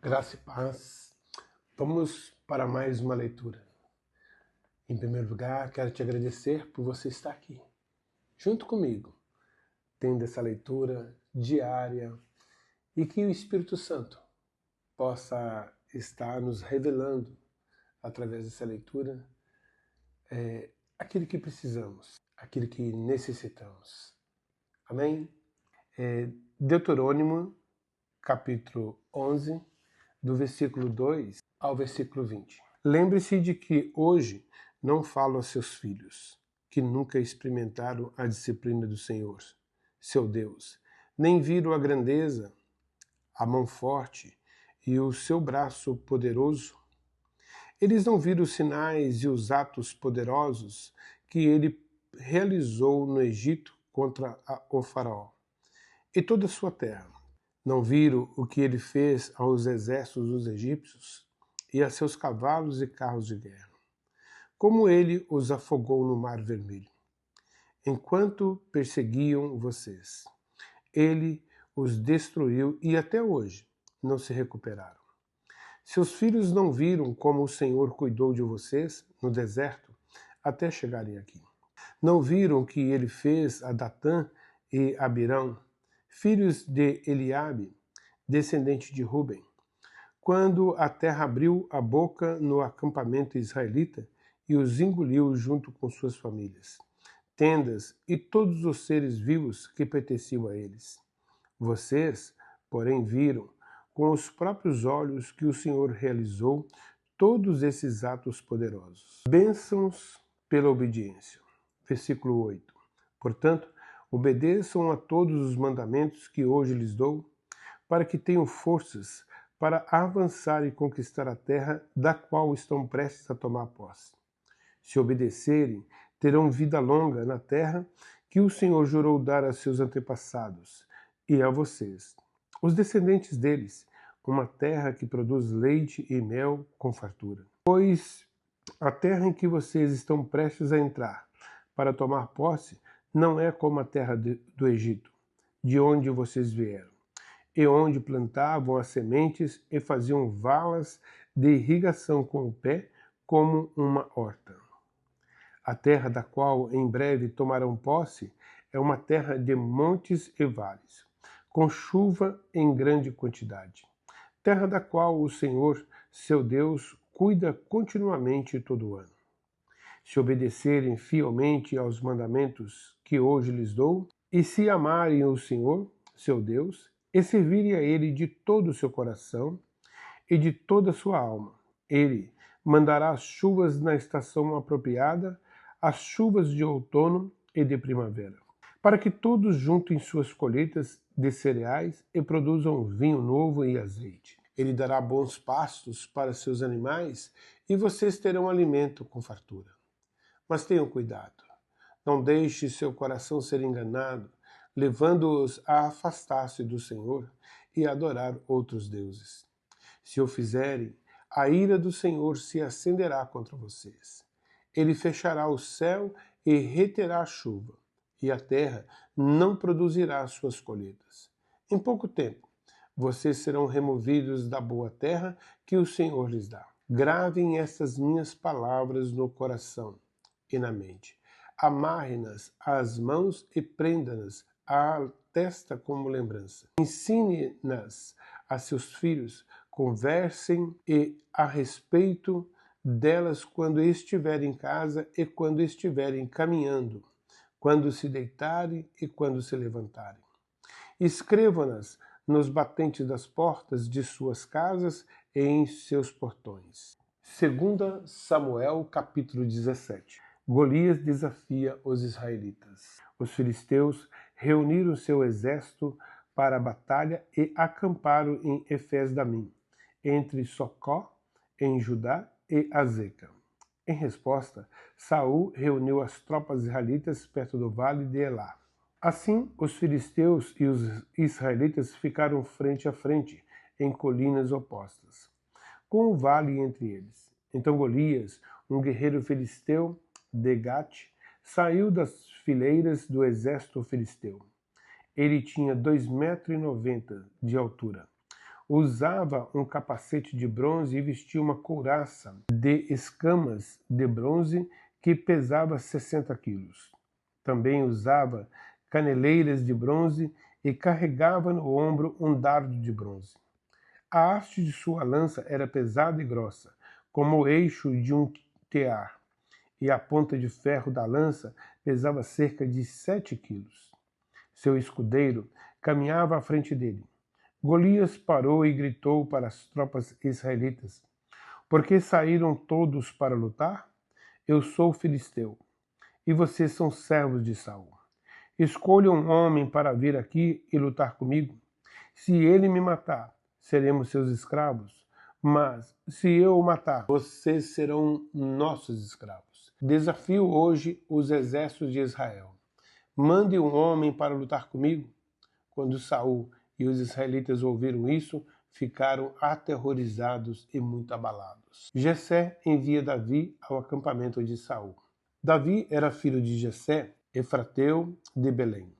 Graça e paz. Vamos para mais uma leitura. Em primeiro lugar, quero te agradecer por você estar aqui, junto comigo, tendo essa leitura diária e que o Espírito Santo possa estar nos revelando, através dessa leitura, aquilo que precisamos, aquilo que necessitamos. Amém? Deuteronômio, capítulo 11, do versículo 2 ao versículo 20. Lembre-se de que hoje não falo a seus filhos, que nunca experimentaram a disciplina do Senhor, seu Deus, nem viram a grandeza, a mão forte e o seu braço poderoso. Eles não viram os sinais e os atos poderosos que ele realizou no Egito contra o faraó e toda a sua terra. Não viram o que ele fez aos exércitos dos egípcios e a seus cavalos e carros de guerra, como ele os afogou no Mar Vermelho, enquanto perseguiam vocês. Ele os destruiu e até hoje não se recuperaram. Seus filhos não viram como o Senhor cuidou de vocês no deserto até chegarem aqui. Não viram o que ele fez a Datã e Abirão, filhos de Eliabe, descendente de Ruben, quando a terra abriu a boca no acampamento israelita e os engoliu junto com suas famílias, tendas e todos os seres vivos que pertenciam a eles. Vocês, porém, viram com os próprios olhos que o Senhor realizou todos esses atos poderosos. Bênçãos pela obediência. Versículo 8. Portanto, obedeçam a todos os mandamentos que hoje lhes dou, para que tenham forças para avançar e conquistar a terra da qual estão prestes a tomar posse. Se obedecerem, terão vida longa na terra que o Senhor jurou dar a seus antepassados e a vocês, os descendentes deles, uma terra que produz leite e mel com fartura. Pois a terra em que vocês estão prestes a entrar para tomar posse não é como a terra do Egito, de onde vocês vieram, e onde plantavam as sementes e faziam valas de irrigação com o pé, como uma horta. A terra da qual em breve tomarão posse é uma terra de montes e vales, com chuva em grande quantidade. Terra da qual o Senhor, seu Deus, cuida continuamente todo o ano. Se obedecerem fielmente aos mandamentos que hoje lhes dou, e se amarem o Senhor, seu Deus, e servirem a Ele de todo o seu coração e de toda a sua alma, Ele mandará as chuvas na estação apropriada, as chuvas de outono e de primavera, para que todos juntem suas colheitas de cereais e produzam vinho novo e azeite. Ele dará bons pastos para seus animais e vocês terão alimento com fartura. Mas tenham cuidado, não deixe seu coração ser enganado, levando-os a afastar-se do Senhor e a adorar outros deuses. Se o fizerem, a ira do Senhor se acenderá contra vocês. Ele fechará o céu e reterá a chuva, e a terra não produzirá suas colheitas. Em pouco tempo, vocês serão removidos da boa terra que o Senhor lhes dá. Gravem estas minhas palavras no coração e na mente. Amarre-nas às mãos e prenda-nas à testa como lembrança. Ensine-nas a seus filhos, conversem a respeito delas quando estiverem em casa e quando estiverem caminhando, quando se deitarem e quando se levantarem. Escrevam-nas nos batentes das portas de suas casas e em seus portões. 2 Samuel, capítulo 17. Golias desafia os israelitas. Os filisteus reuniram seu exército para a batalha e acamparam em Efes-Damim, entre Socó, em Judá, e Azeca. Em resposta, Saul reuniu as tropas israelitas perto do vale de Elá. Assim, os filisteus e os israelitas ficaram frente a frente, em colinas opostas, com o vale entre eles. Então Golias, um guerreiro filisteu de Gate, saiu das fileiras do exército filisteu. Ele tinha 2,90 m de altura. Usava um capacete de bronze e vestia uma couraça de escamas de bronze que pesava 60 quilos. Também usava caneleiras de bronze e carregava no ombro um dardo de bronze. A haste de sua lança era pesada e grossa, como o eixo de um tear, e a ponta de ferro da lança pesava cerca de 7 quilos. Seu escudeiro caminhava à frente dele. Golias parou e gritou para as tropas israelitas: Por que saíram todos para lutar? Eu sou filisteu, e vocês são servos de Saul. Escolha um homem para vir aqui e lutar comigo. Se ele me matar, seremos seus escravos. Mas se eu o matar, vocês serão nossos escravos. Desafio hoje os exércitos de Israel. Mande um homem para lutar comigo. Quando Saul e os israelitas ouviram isso, ficaram aterrorizados e muito abalados. Jessé envia Davi ao acampamento de Saul. Davi era filho de Jessé, efrateu de Belém,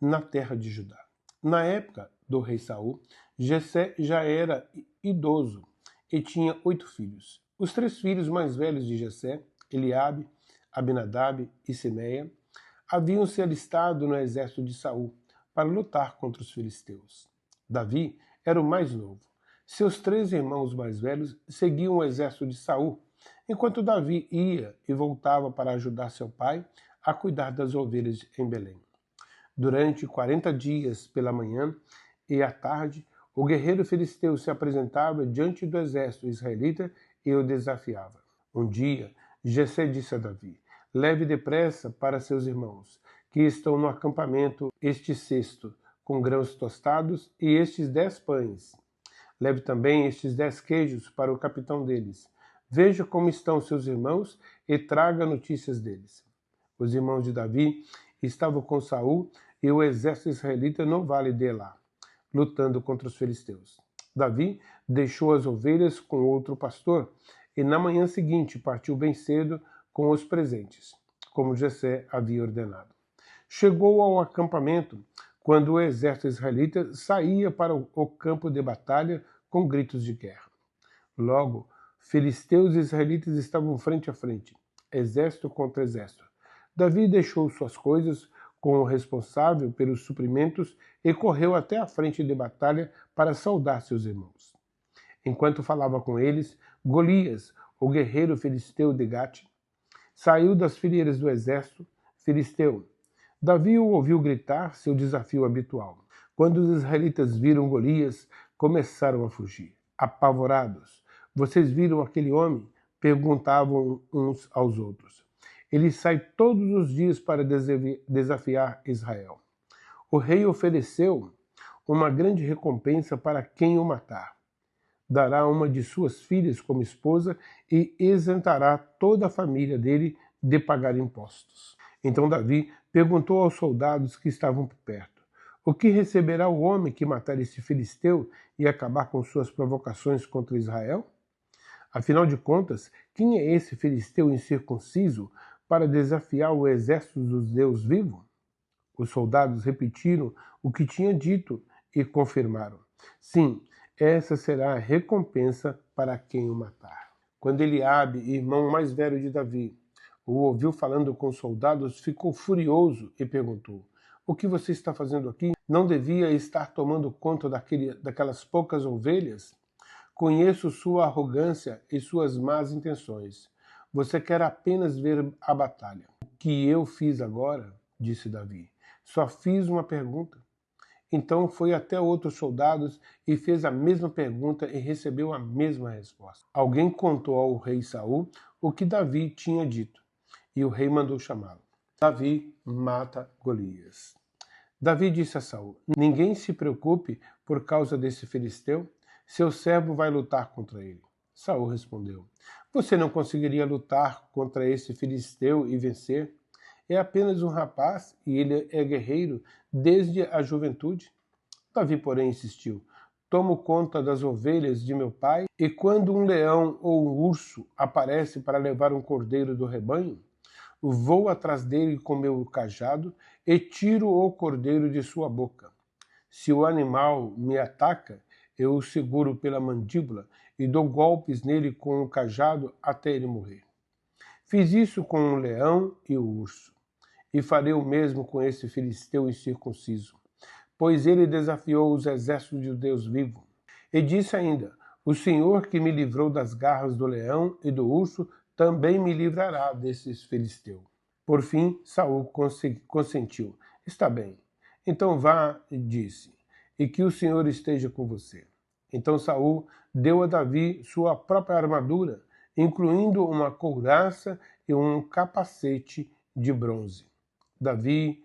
na terra de Judá. Na época do rei Saul, Jessé já era idoso e tinha 8 filhos. Os 3 filhos mais velhos de Jessé, Eliabe, Abinadab e Semeia, haviam se alistado no exército de Saul para lutar contra os filisteus. Davi era o mais novo. Seus 3 irmãos mais velhos seguiam o exército de Saul, enquanto Davi ia e voltava para ajudar seu pai a cuidar das ovelhas em Belém. Durante 40 dias pela manhã e à tarde, o guerreiro filisteu se apresentava diante do exército israelita e o desafiava. Um dia, Jessé disse a Davi: Leve depressa para seus irmãos, que estão no acampamento, este cesto com grãos tostados e estes 10 pães. Leve também estes 10 queijos para o capitão deles. Veja como estão seus irmãos e traga notícias deles. Os irmãos de Davi estavam com Saul e o exército israelita no vale de Elá, lutando contra os filisteus. Davi deixou as ovelhas com outro pastor e na manhã seguinte partiu bem cedo com os presentes, como Jessé havia ordenado. Chegou ao acampamento quando o exército israelita saía para o campo de batalha com gritos de guerra. Logo, filisteus e israelitas estavam frente a frente, exército contra exército. Davi deixou suas coisas com o responsável pelos suprimentos e correu até a frente de batalha para saudar seus irmãos. Enquanto falava com eles, Golias, o guerreiro filisteu de Gate, saiu das fileiras do exército filisteu. Davi o ouviu gritar seu desafio habitual. Quando os israelitas viram Golias, começaram a fugir, apavorados. Vocês viram aquele homem? Perguntavam uns aos outros. Ele sai todos os dias para desafiar Israel. O rei ofereceu uma grande recompensa para quem o matar. Dará uma de suas filhas como esposa e isentará toda a família dele de pagar impostos. Então Davi perguntou aos soldados que estavam por perto: O que receberá o homem que matar esse filisteu e acabar com suas provocações contra Israel? Afinal de contas, quem é esse filisteu incircunciso para desafiar o exército dos Deus vivos? Os soldados repetiram o que tinha dito e confirmaram: Sim, essa será a recompensa para quem o matar. Quando Eliabe, irmão mais velho de Davi, o ouviu falando com os soldados, ficou furioso e perguntou: O que você está fazendo aqui? Não devia estar tomando conta daquelas poucas ovelhas? Conheço sua arrogância e suas más intenções. Você quer apenas ver a batalha. O que eu fiz agora? Disse Davi. Só fiz uma pergunta. Então foi até outros soldados e fez a mesma pergunta e recebeu a mesma resposta. Alguém contou ao rei Saul o que Davi tinha dito, e o rei mandou chamá-lo. Davi mata Golias. Davi disse a Saul: Ninguém se preocupe por causa desse filisteu, seu servo vai lutar contra ele. Saul respondeu: Você não conseguiria lutar contra esse filisteu e vencer? É apenas um rapaz e ele é guerreiro desde a juventude. Davi, porém, insistiu: Tomo conta das ovelhas de meu pai, e quando um leão ou um urso aparece para levar um cordeiro do rebanho, vou atrás dele com meu cajado e tiro o cordeiro de sua boca. Se o animal me ataca, Eu o seguro pela mandíbula e dou golpes nele com o cajado até ele morrer. Fiz isso com o leão e o urso, e farei o mesmo com esse filisteu incircunciso, pois ele desafiou os exércitos de Deus vivo. E disse ainda: o Senhor que me livrou das garras do leão e do urso também me livrará desses filisteus. Por fim, Saul consentiu. Está bem. Então vá, disse, e que o Senhor esteja com você. Então Saul deu a Davi sua própria armadura, incluindo uma couraça e um capacete de bronze. Davi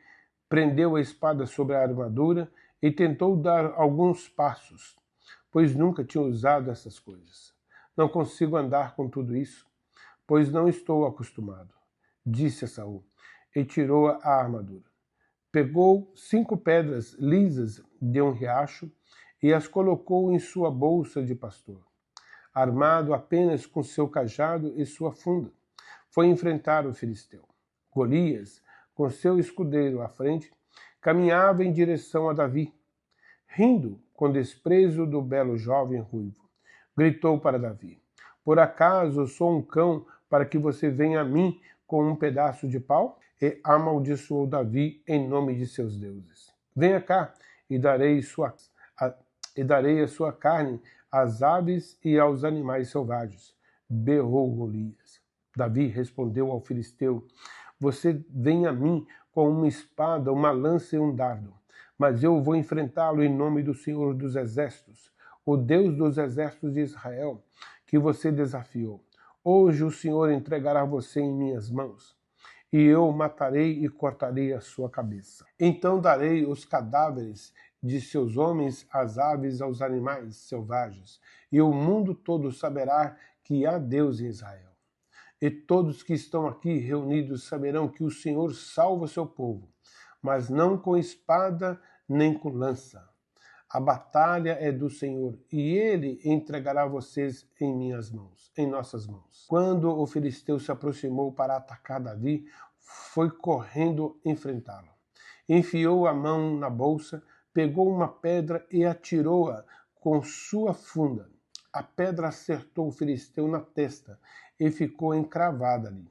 prendeu a espada sobre a armadura e tentou dar alguns passos, pois nunca tinha usado essas coisas. Não consigo andar com tudo isso, pois não estou acostumado, disse a Saul, e tirou a armadura. Pegou 5 pedras lisas de um riacho e as colocou em sua bolsa de pastor, armado apenas com seu cajado e sua funda. Foi enfrentar o filisteu. Golias, com seu escudeiro à frente, caminhava em direção a Davi. Rindo com desprezo do belo jovem ruivo, gritou para Davi: por acaso sou um cão para que você venha a mim com um pedaço de pau? E amaldiçoou Davi em nome de seus deuses. Venha cá e darei a sua carne às aves e aos animais selvagens, berrou Golias. Davi respondeu ao filisteu: você vem a mim com uma espada, uma lança e um dardo, mas eu vou enfrentá-lo em nome do Senhor dos Exércitos, o Deus dos exércitos de Israel, que você desafiou. Hoje o Senhor entregará você em minhas mãos, e eu o matarei e cortarei a sua cabeça. Então darei os cadáveres de seus homens às aves, aos animais selvagens, e o mundo todo saberá que há Deus em Israel. E todos que estão aqui reunidos saberão que o Senhor salva o seu povo, mas não com espada nem com lança. A batalha é do Senhor, e ele entregará vocês em minhas mãos, em nossas mãos. Quando o filisteu se aproximou para atacar Davi, foi correndo enfrentá-lo. Enfiou a mão na bolsa, pegou uma pedra e atirou-a com sua funda. A pedra acertou o filisteu na testa e ficou encravada ali.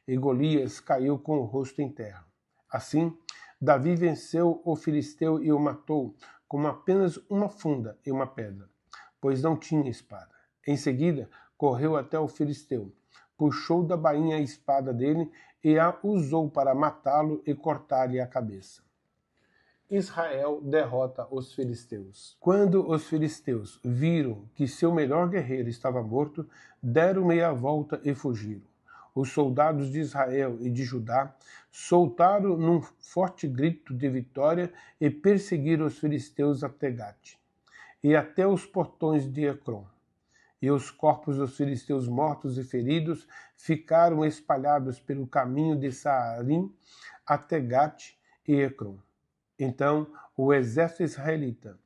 E Golias caiu com o rosto em terra. Assim, Davi venceu o filisteu e o matou com apenas uma funda e uma pedra, pois não tinha espada. Em seguida, correu até o filisteu, puxou da bainha a espada dele e a usou para matá-lo e cortar-lhe a cabeça. Israel derrota os filisteus. Quando os filisteus viram que seu melhor guerreiro estava morto, deram meia volta e fugiram. Os soldados de Israel e de Judá soltaram num forte grito de vitória e perseguiram os filisteus até Gate e até os portões de Ecrom. E os corpos dos filisteus mortos e feridos ficaram espalhados pelo caminho de Saarim até Gate e Ecrom. Então o exército israelita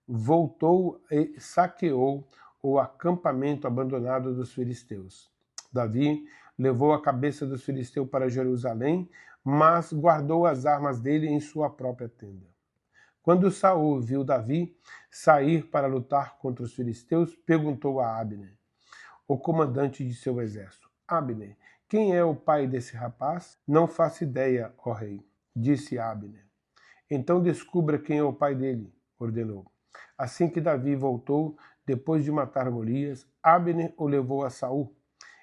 voltou e saqueou o acampamento abandonado dos filisteus. Davi levou a cabeça dos filisteus para Jerusalém, mas guardou as armas dele em sua própria tenda. Quando Saul viu Davi sair para lutar contra os filisteus, perguntou a Abner, o comandante de seu exército: Abner, quem é o pai desse rapaz? Não faço ideia, ó rei, disse Abner. Então descubra quem é o pai dele, ordenou. Assim que Davi voltou, depois de matar Golias, Abner o levou a Saul.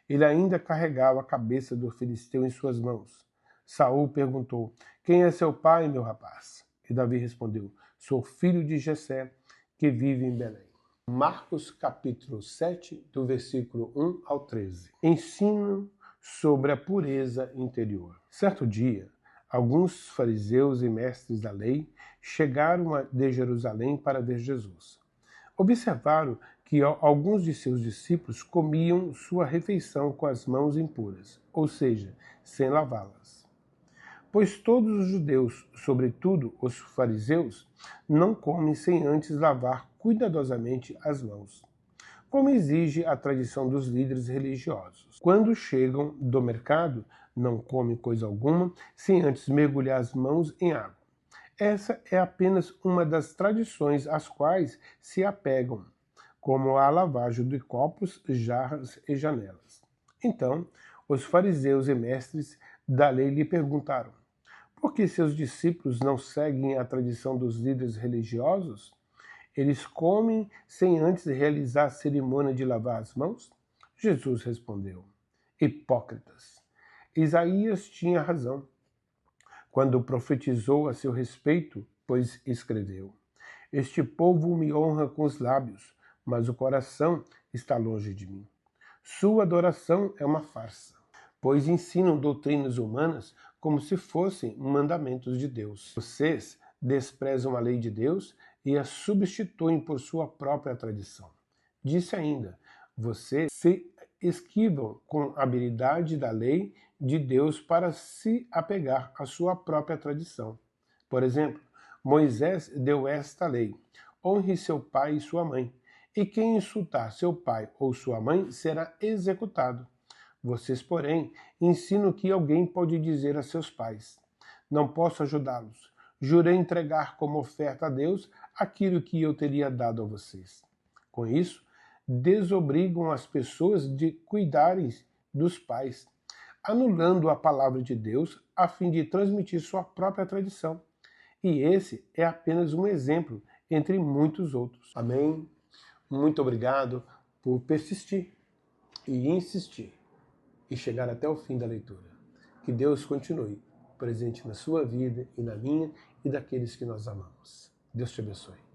Ele ainda carregava a cabeça do filisteu em suas mãos. Saul perguntou: quem é seu pai, meu rapaz? E Davi respondeu: sou filho de Jessé, que vive em Belém. Marcos capítulo 7, do versículo 1 ao 13. Ensino sobre a pureza interior. Certo dia, alguns fariseus e mestres da lei chegaram de Jerusalém para ver Jesus. Observaram que alguns de seus discípulos comiam sua refeição com as mãos impuras, ou seja, sem lavá-las. Pois todos os judeus, sobretudo os fariseus, não comem sem antes lavar cuidadosamente as mãos, como exige a tradição dos líderes religiosos. Quando chegam do mercado, não comem coisa alguma sem antes mergulhar as mãos em água. Essa é apenas uma das tradições às quais se apegam, como a lavagem de copos, jarras e janelas. Então, os fariseus e mestres da lei lhe perguntaram: por que seus discípulos não seguem a tradição dos líderes religiosos? Eles comem sem antes realizar a cerimônia de lavar as mãos? Jesus respondeu: hipócritas! Isaías tinha razão quando profetizou a seu respeito, pois escreveu: este povo me honra com os lábios, mas o coração está longe de mim. Sua adoração é uma farsa, pois ensinam doutrinas humanas como se fossem mandamentos de Deus. Vocês desprezam a lei de Deus e a substituem por sua própria tradição. Disse ainda: vocês se esquivam com habilidade da lei de Deus para se apegar à sua própria tradição. Por exemplo, Moisés deu esta lei: honre seu pai e sua mãe, e quem insultar seu pai ou sua mãe será executado. Vocês, porém, ensinam que alguém pode dizer a seus pais: não posso ajudá-los. Jurei entregar como oferta a Deus aquilo que eu teria dado a vocês. Com isso, desobrigam as pessoas de cuidarem dos pais, anulando a palavra de Deus a fim de transmitir sua própria tradição. E esse é apenas um exemplo entre muitos outros. Amém? Muito obrigado por persistir e insistir e chegar até o fim da leitura. Que Deus continue presente na sua vida e na minha e daqueles que nós amamos. Deus te abençoe.